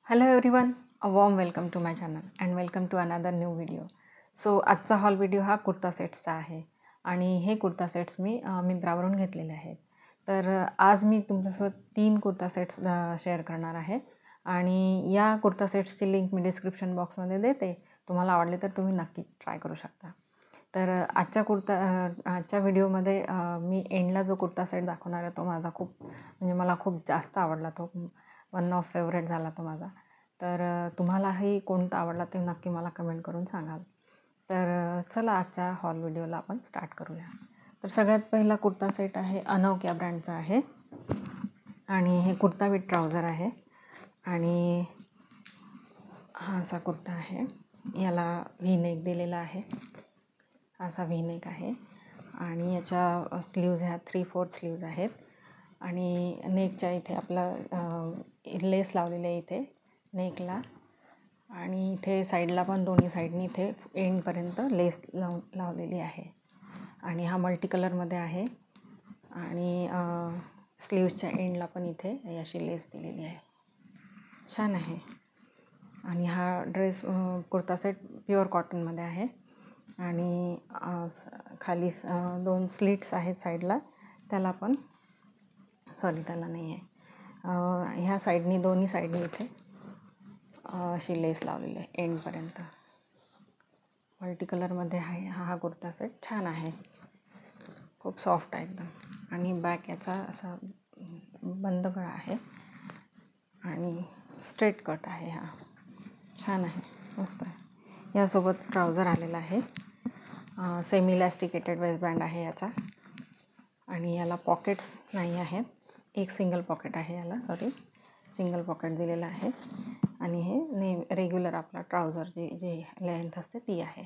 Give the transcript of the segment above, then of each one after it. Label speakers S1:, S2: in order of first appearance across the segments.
S1: Hello everyone, a warm welcome to my channel and welcome to another new video. So आजचा haul video हा कुर्ता सेट्सचा आहे आणि हे kurta sets मी मिंत्रावरून घेतलेले आहेत. तर आज मी तुमच्यासोबत 3 कुर्ता सेट्स शेअर करणार आहे आणि या कुर्ता सेट्सची लिंक मी डिस्क्रिप्शन बॉक्समध्ये देते. तुम्हाला आवडले तर तुम्ही नक्की ट्राय करू शकता. तर आजच्या व्हिडिओमध्ये मी एंडला जो कुर्ता सेट दाखवणार आहे तो माझा मला खूप जास्त आवडला. तो वन ऑफ फेवरेट झाला तो माझा. तर तुम्हालाही कोणता आवडला ते नक्की मला कमेंट करून सांगाल. तर चला आजच्या हॉल व्हिडिओला आपण स्टार्ट करूया. तर सगळ्यात पहिला कुर्ता सेट आहे अनोख्या ब्रँडचा आहे आणि हे कुर्ता विथ ट्राउझर आहे आणि हा असा कुर्ता आहे. याला व्ही नेक दिलेला आहे. असा व्ही नेक आहे आणि याच्या स्लीव्ज ह्या 3/4 स्लीव्ज आहेत आणि नेकच्या इथे आपला लेस लावलेले आहे इथे नेकला आणि इथे साईडला पण दोन्ही साईडनी इथे एंडपर्यंत लेस लावलेली आहे आणि हा मल्टी कलरमध्ये आहे आणि स्लीव्सच्या एंडला पण इथे अशी लेस दिलेली आहे. छान आहे आणि हा कुर्ता सेट प्युअर कॉटनमध्ये आहे आणि खाली 2 स्लिट्स आहेत साईडला. त्याला नाही आहे. ह्या साईडनी दोन्ही साईडनी इथे अशी लेस लावलेली आहे एंडपर्यंत. मल्टी कलरमध्ये आहे हा कुर्ता सेट. छान आहे, खूप सॉफ्ट आहे एकदम आणि बॅक याचा असा बंद गळा आहे आणि स्ट्रेट कट आहे. हा छान आहे, मस्त आहे. यासोबत ट्राउझर आलेला आहे. सेमी इलॅस्टिकेटेड वेस्टबँड आहे याचा आणि याला पॉकेट्स नाही आहेत. एक सिंगल पॉकेट आहे याला, सिंगल पॉकेट दिलेलं आहे आणि हे रेग्युलर आपला ट्राउझर जे लेंथ असते ती आहे.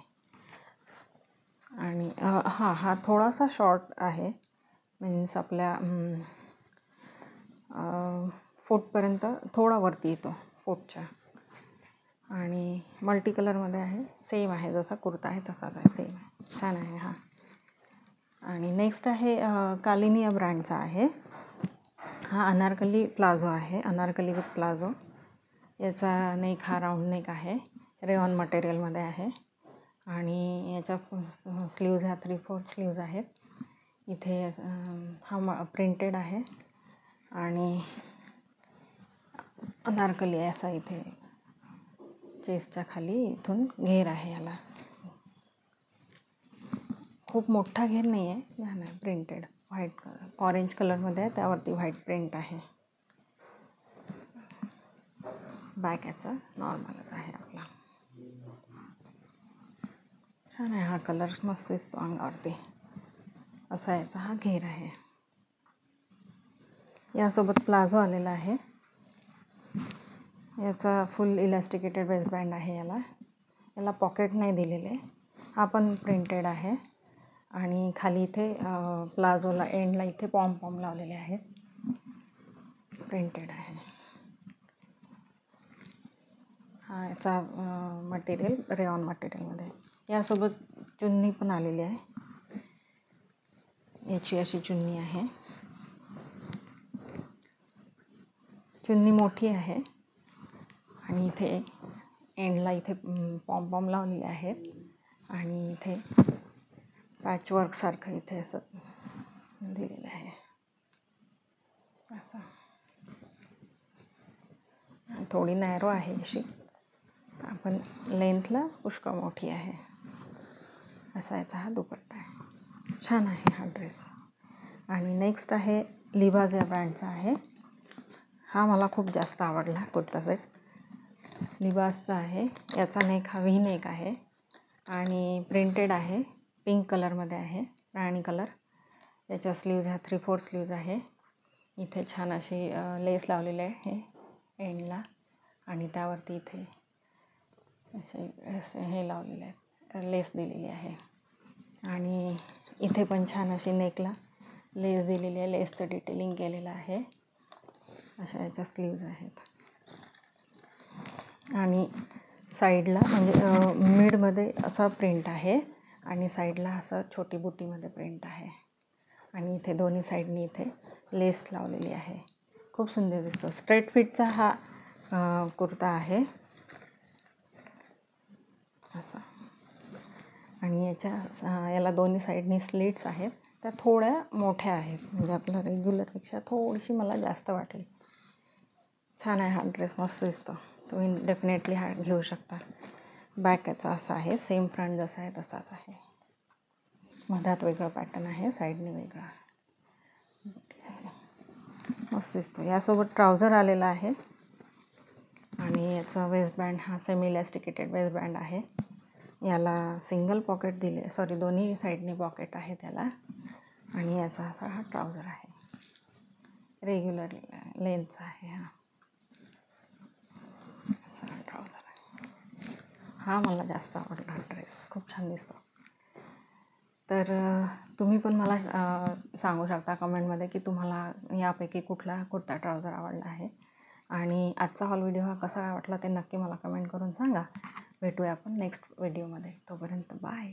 S1: आणि हा थोडासा शॉर्ट आहे, मीन्स आपल्या फूटपर्यंत थोडा वरती येतो फूटच्या आणि मल्टी कलरमध्ये आहे. सेम आहे, जसा कुर्ता आहे तसाच आहे, सेम आहे. छान आहे हा. आणि नेक्स्ट आहे कालिनिया ब्रँडचा आहे. हा अनारकली प्लाझो आहे, अनारकली विथ प्लाझो. याचा नेक हा राऊंड नेक आहे, रेऑन मटेरियलमध्ये आहे आणि याच्या स्लीव्ज ह्या 3/4 स्लीव्ज आहेत. इथे हा प्रिंटेड आहे आणि अनारकली असा इथे चेस्टच्या खाली इथून घेर आहे. याला खूप मोठा घेर नाही आहे, लहान आहे. प्रिंटेड व्हाईट कलर, ऑरेंज कलरमध्ये आहे, त्यावरती व्हाईट प्रिंट आहे. बॅक याचा नॉर्मलच आहे आपला. छान आहे हा कलर, मस्त दिसतो अंगावरती. असा याचा हा घेर आहे. यासोबत प्लाझो आलेला आहे. याचा फुल इलॅस्टिकेटेड वेस्टबँड आहे. याला पॉकेट नाही दिलेले. हा पण प्रिंटेड आहे आणि खाली इथे प्लाझोला एंडला इथे पॉम लावलेले आहेत, प्रिंटेड आहे. हा याचा मटेरियल रेऑन मटेरियलमध्ये. यासोबत चुन्नी पण आलेली आहे. याची अशी चुन्नी आहे. चुन्नी मोठी आहे आणि इथे एंडला इथे पॉम लावलेले आहेत आणि इथे पॅचवर्कसारखं इथे असं दिलेलं आहे. असं थोडी नॅरो आहे अशी, पण लेंथला पुष्कळ मोठी आहे. असा याचा हा दुपट्टा आहे. छान आहे हा ड्रेस. आणि नेक्स्ट आहे लिव्हाज या ब्रँडचा आहे. हा मला खूप जास्त आवडला कुर्ता सेट. लिव्हाजचा आहे. याचा नेक हा व्ही नेक आहे आणि प्रिंटेड आहे, पिंक कलरमध्ये आहे, राणी कलर. याच्या स्लीव्ज ह्या 3/4 स्लीव्ज आहे. इथे छान अशी लेस लावलेली आहे एंडला आणि त्यावरती इथे असे हे लावलेले आहे, लेस दिलेली आहे आणि इथे पण छान अशी नेकला लेस दिलेली आहे. लेसचं डिटेलिंग केलेलं आहे. अशा याच्या स्लीव्ज आहेत आणि साईडला म्हणजे मिडमध्ये असा प्रिंट आहे आणि साईडला असं छोटी बुटीमध्ये प्रिंट आहे आणि इथे दोन्ही साईडनी इथे लेस लावलेली आहे. खूप सुंदर दिसतो. स्ट्रेट फिटचा हा कुर्ता आहे असा. आणि याला दोन्ही साईडनी स्लिट्स आहेत, त्या थोड्या मोठ्या आहेत, म्हणजे आपल्या रेग्युलरपेक्षा थोडीशी मला जास्त वाटली. छान आहे हा ड्रेस, मस्त दिसतो. तुम्ही डेफिनेटली हा घेऊ शकता. बॅक याचा असा आहे, सेम फ्रंट जसा आहे तसाच आहे. मधात वेगळं पॅटर्न आहे, साईडने वेगळा. मस्त दिसतो. यासोबत ट्राउझर आलेला आहे आणि याचा वेस्ट बँड हा सेमी इलॅस्टिकेटेड वेस्ट बँड आहे. याला सिंगल पॉकेट दिले, सॉरी दोन्ही साईडने पॉकेट आहे त्याला. आणि याचा असा हा ट्राउझर आहे, रेग्युलर लेंथचा आहे हा. ट्राउझर आहे हा, मला जास्त आवडला ड्रेस, खूप छान दिसतो. तर तुम्ही पण मला सांगू शकता कमेंटमध्ये की तुम्हाला यापैकी कुठला कुर्ता ट्राउझर आवडला आहे. आणि आजचा हॉल व्हिडिओ हा कसा वाटला ते नक्की मला कमेंट करून सांगा. भेटूया आपण नेक्स्ट व्हिडिओमध्ये. तोपर्यंत बाय.